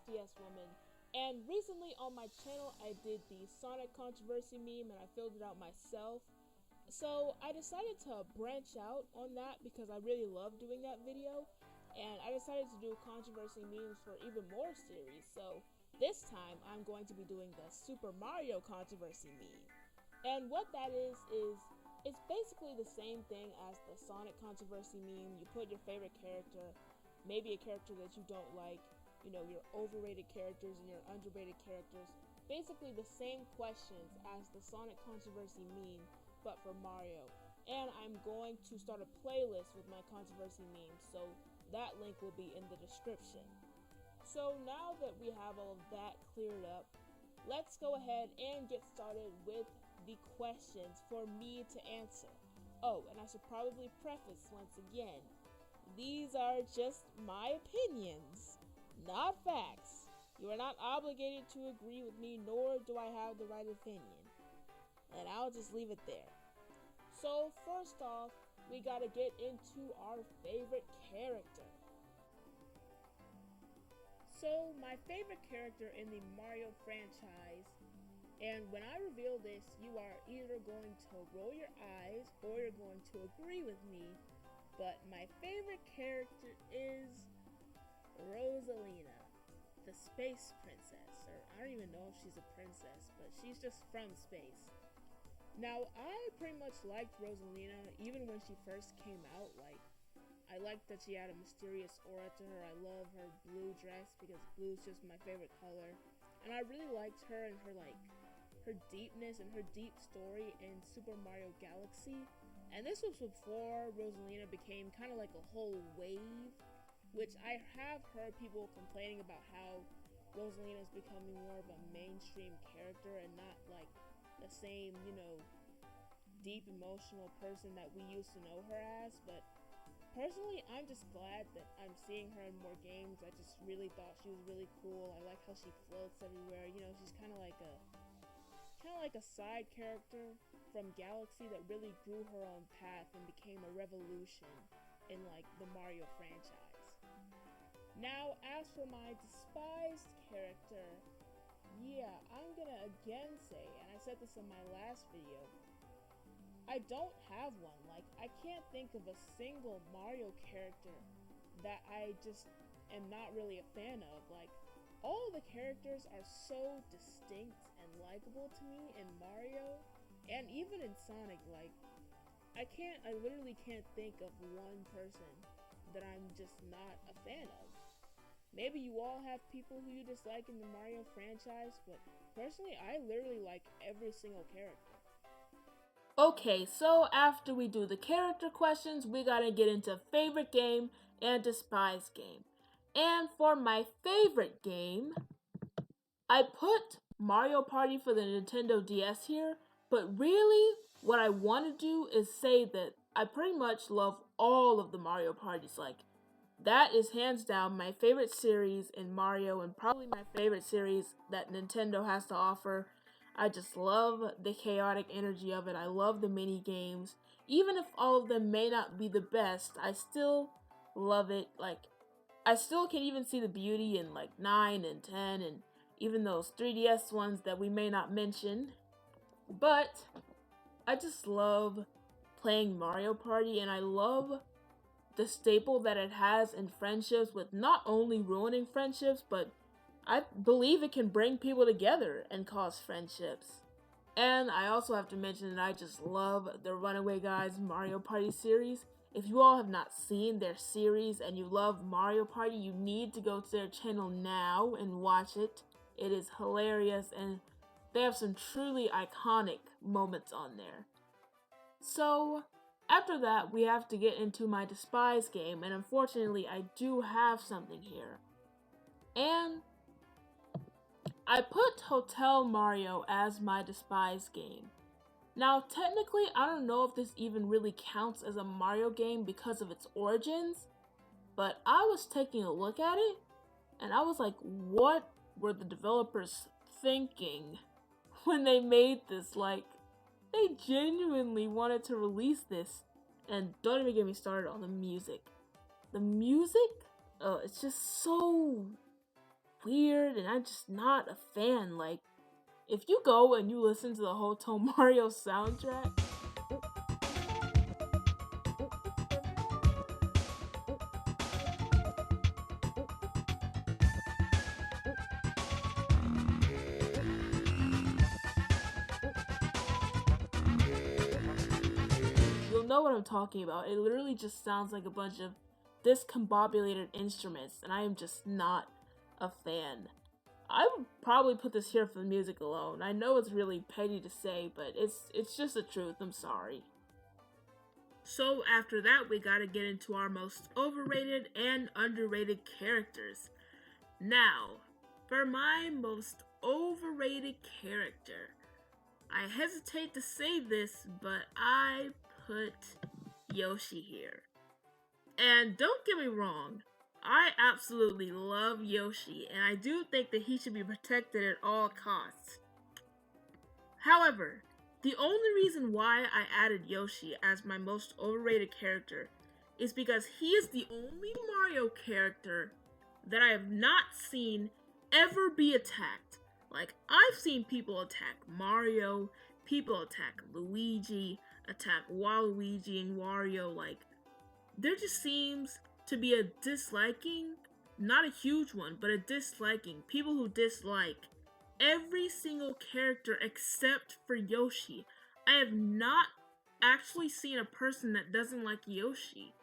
3DS woman. And recently on my channel, I did the Sonic controversy meme and I filled it out myself. So I decided to branch out on that because I really love doing that video. And I decided to do controversy memes for even more series. So this time I'm going to be doing the Super Mario controversy meme. And what that is it's basically the same thing as the Sonic controversy meme. You put your favorite character, maybe a character that you don't like, your overrated characters and your underrated characters. Basically the same questions as the Sonic controversy meme, but for Mario. And I'm going to start a playlist with my controversy memes, so that link will be in the description. So now that we have all of that cleared up, let's go ahead and get started with the questions for me to answer. Oh, and I should probably preface once again, these are just my opinions, not facts. You are not obligated to agree with me, nor do I have the right opinion. And I'll just leave it there. So first off, we gotta get into our favorite character. So my favorite character in the Mario franchise, and when I reveal this, you are either going to roll your eyes or you're going to agree with me, but my favorite character is Rosalina, the space princess, or I don't even know if she's a princess, but she's just from space. Now, I pretty much liked Rosalina even when she first came out. Like, I liked that she had a mysterious aura to her. I love her blue dress because blue is just my favorite color. And I really liked her and her deepness and her deep story in Super Mario Galaxy. And this was before Rosalina became kind of like a whole wave, which I have heard people complaining about how Rosalina is becoming more of a mainstream character and not like the same, deep emotional person that we used to know her as. But personally, I'm just glad that I'm seeing her in more games. I just really thought she was really cool. I like how she floats everywhere. She's kind of like a side character from Galaxy that really grew her own path and became a revolution in like the Mario franchise. Now, as for my despised character, yeah, I'm gonna again say, and I said this in my last video, I don't have one. Like, I can't think of a single Mario character that I just am not really a fan of. Like, all the characters are so distinct and likable to me in Mario, and even in Sonic. Like, I literally can't think of one person that I'm just not a fan of. Maybe you all have people who you dislike in the Mario franchise, but personally, I literally like every single character. Okay, so after we do the character questions, we gotta get into favorite game and despise game. And for my favorite game, I put Mario Party for the Nintendo DS here, but really what I want to do is say that I pretty much love all of the Mario parties. Like, that is hands down my favorite series in Mario and probably my favorite series that Nintendo has to offer. I just love the chaotic energy of it. I love the mini games. Even if all of them may not be the best, I still love it. Like, I still can even see the beauty in like 9 and 10 and even those 3DS ones that we may not mention. But I just love playing Mario Party, and I love the staple that it has in friendships, with not only ruining friendships, but I believe it can bring people together and cause friendships. And I also have to mention that I just love the Runaway Guys Mario Party series. If you all have not seen their series and you love Mario Party, you need to go to their channel now and watch it. It is hilarious, and they have some truly iconic moments on there. So, after that, we have to get into my despise game, and unfortunately, I do have something here. And I put Hotel Mario as my despise game. Now, technically, I don't know if this even really counts as a Mario game because of its origins, but I was taking a look at it, and I was like, what were the developers thinking when they made this? Like, they genuinely wanted to release this. And don't even get me started on the music. The music, it's just so weird and I'm just not a fan. Like, if you go and you listen to the Hotel Mario soundtrack, you'll know what I'm talking about. It literally just sounds like a bunch of discombobulated instruments, and I am just not a fan. I would probably put this here for the music alone. I know it's really petty to say, but it's just the truth. I'm sorry. So after that, we gotta get into our most overrated and underrated characters. Now, for my most overrated character, I hesitate to say this, but I put Yoshi here. And don't get me wrong, I absolutely love Yoshi, and I do think that he should be protected at all costs. However, the only reason why I added Yoshi as my most overrated character is because he is the only Mario character that I have not seen ever be attacked. Like, I've seen people attack Mario, people attack Luigi, attack Waluigi and Wario. Like, there just seems to be a disliking, not a huge one, but a disliking. People who dislike every single character except for Yoshi. I have not actually seen a person that doesn't like Yoshi.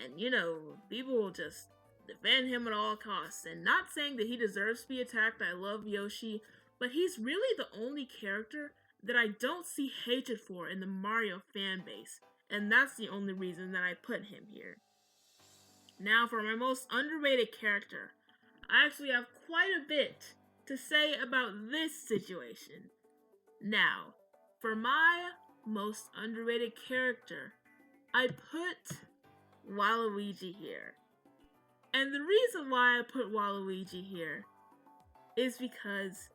And you know, people will just defend him at all costs. And not saying that he deserves to be attacked, I love Yoshi, but he's really the only character that I don't see hatred for in the Mario fan base. And that's the only reason that I put him here. Now for my most underrated character, I actually have quite a bit to say about this situation. Now, for my most underrated character, I put Waluigi here. And the reason why I put Waluigi here is because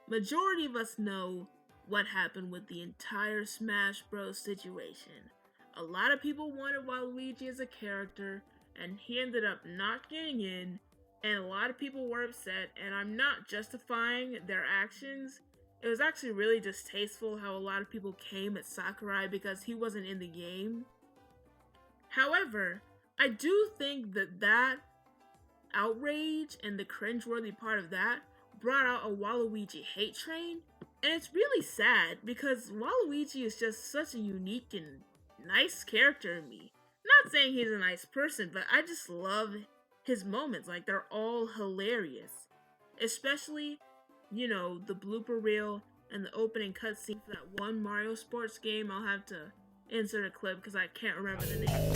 majority of us know what happened with the entire Smash Bros. Situation. A lot of people wanted Waluigi as a character, and he ended up not getting in, and a lot of people were upset, and I'm not justifying their actions. It was actually really distasteful how a lot of people came at Sakurai because he wasn't in the game. However, I do think that outrage and the cringeworthy part of that brought out a Waluigi hate train, and it's really sad because Waluigi is just such a unique and nice character to me. Not saying he's a nice person, but I just love his moments. Like, they're all hilarious. Especially, you know, the blooper reel and the opening cutscene for that one Mario Sports game. I'll have to insert a clip because I can't remember the name.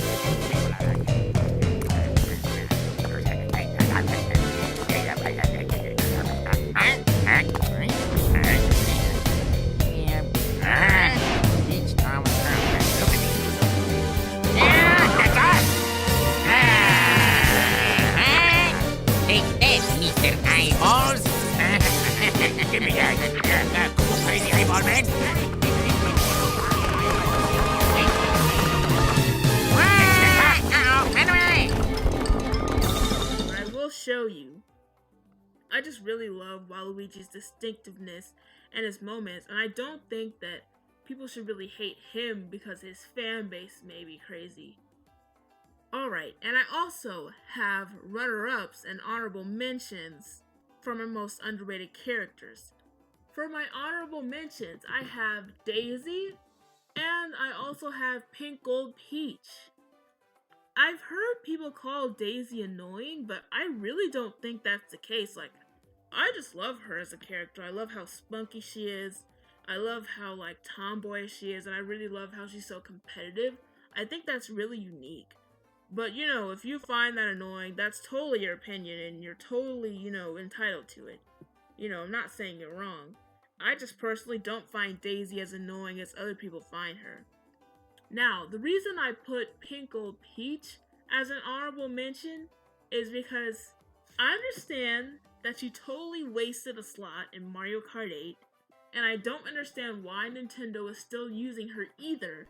Give me that. Come on, crazy eyeball man. I will show you. I just really love Waluigi's distinctiveness and his moments, and I don't think that people should really hate him because his fan base may be crazy. Alright, and I also have runner-ups and honorable mentions for my most underrated characters. For my honorable mentions, I have Daisy, and I also have Pink Gold Peach. I've heard people call Daisy annoying, but I really don't think that's the case. Like, I just love her as a character. I love how spunky she is. I love how, like, tomboyish she is, and I really love how she's so competitive. I think that's really unique. But, you know, if you find that annoying, that's totally your opinion, and you're totally, you know, entitled to it. You know, I'm not saying you're wrong. I just personally don't find Daisy as annoying as other people find her. Now, the reason I put Pink Gold Peach as an honorable mention is because I understand that she totally wasted a slot in Mario Kart 8, and I don't understand why Nintendo is still using her either.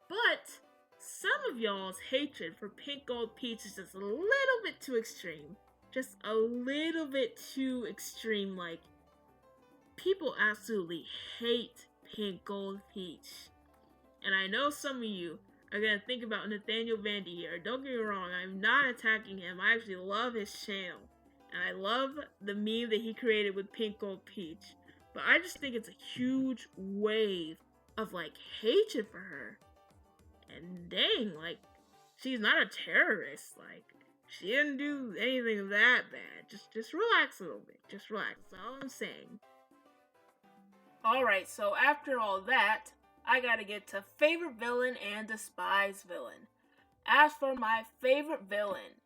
But some of y'all's hatred for Pink Gold Peach is just a little bit too extreme. just a little bit too extreme. Like, people absolutely hate Pink Gold Peach. And I know some of you are gonna think about Nathaniel Vandy here. Don't get me wrong, I'm not attacking him. I actually love his channel. And I love the meme that he created with Pink Gold Peach. But I just think it's a huge wave of like hatred for her. And dang, like, she's not a terrorist. Like, she didn't do anything that bad. Just relax a little bit. Just relax. That's all I'm saying. Alright, so after all that, I gotta get to favorite villain and despised villain. As for my favorite villain,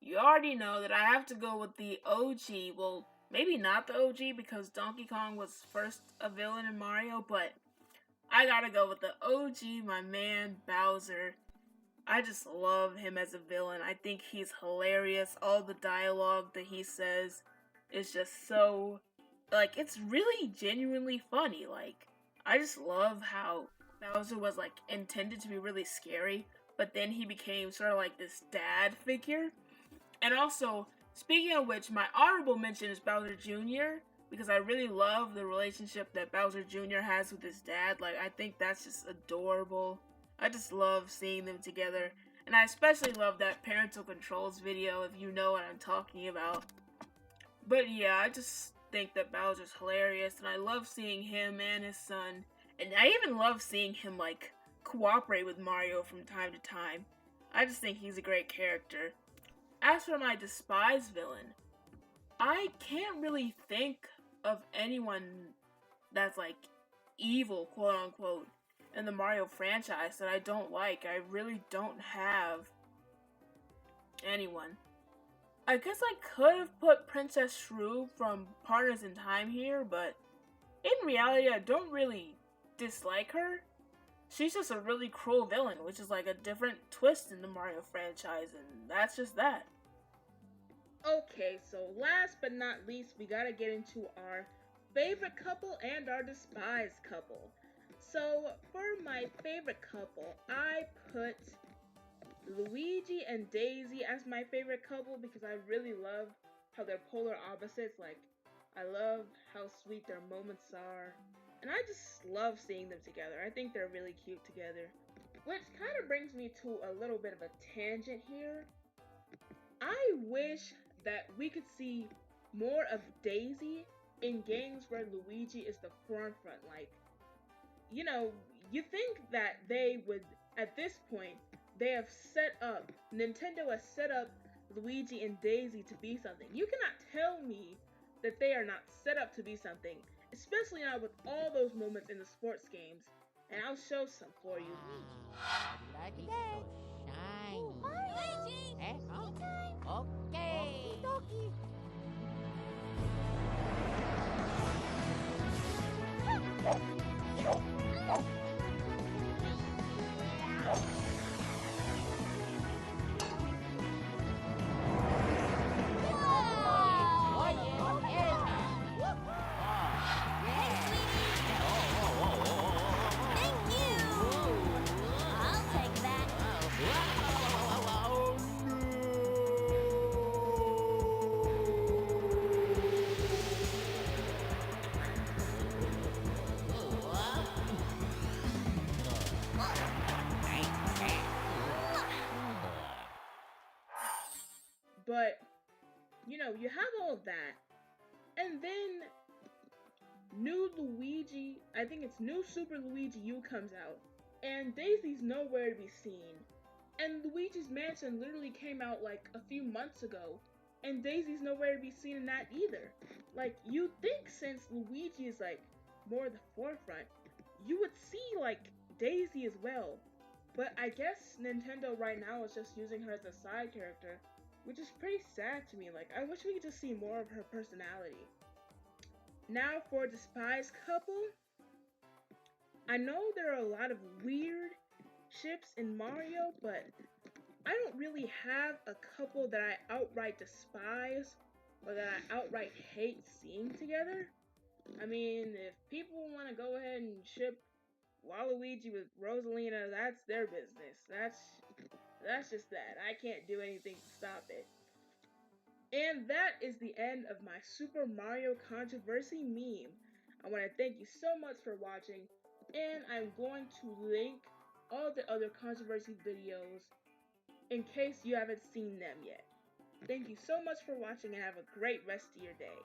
you already know that I have to go with the OG. Well, maybe not the OG because Donkey Kong was first a villain in Mario, but I gotta go with the OG, my man Bowser. I just love him as a villain. I think he's hilarious. All the dialogue that he says is just so, like, it's really genuinely funny. Like, I just love how Bowser was, like, intended to be really scary, but then he became sort of like this dad figure. And also, speaking of which, my honorable mention is Bowser Jr., because I really love the relationship that Bowser Jr. has with his dad. Like, I think that's just adorable. I just love seeing them together. And I especially love that parental controls video, if you know what I'm talking about. But yeah, I just think that Bowser's hilarious, and I love seeing him and his son. And I even love seeing him, like, cooperate with Mario from time to time. I just think he's a great character. As for my despised villain, I can't really think of anyone that's, like, evil, quote unquote, in the Mario franchise that I don't like. I really don't have anyone. I guess I could have put Princess Shrew from Partners in Time here, but in reality, I don't really dislike her. She's just a really cruel villain, which is like a different twist in the Mario franchise, and that's just that. Okay, so last but not least, we gotta get into our favorite couple and our despised couple. So, for my favorite couple, I put Luigi and Daisy as my favorite couple because I really love how they're polar opposites. Like, I love how sweet their moments are, and I just love seeing them together. I think they're really cute together. Which kind of brings me to a little bit of a tangent here. I wish that we could see more of Daisy in games where Luigi is the front. Like, you know, you think that they would, at this point, Nintendo has set up Luigi and Daisy to be something. You cannot tell me that they are not set up to be something, especially now with all those moments in the sports games. And I'll show some for you. Lucky so shiny. Luigi! Eh? Huh? Time! Okay. Donkey! Thank you! I'll take that. But, you know, you have all of that. And then new Luigi, I think it's New Super Luigi U comes out. And Daisy's nowhere to be seen. And Luigi's Mansion literally came out like a few months ago. And Daisy's nowhere to be seen in that either. Like, you'd think since Luigi is like more the forefront, you would see like Daisy as well. But I guess Nintendo right now is just using her as a side character, which is pretty sad to me. Like, I wish we could just see more of her personality. Now for despised couple. I know there are a lot of weird ships in Mario, but I don't really have a couple that I outright despise or that I outright hate seeing together. I mean, if people want to go ahead and ship Waluigi with Rosalina, that's their business. That's just that. I can't do anything to stop it. And that is the end of my Super Mario controversy meme. I want to thank you so much for watching, and I'm going to link all the other controversy videos in case you haven't seen them yet. Thank you so much for watching and have a great rest of your day.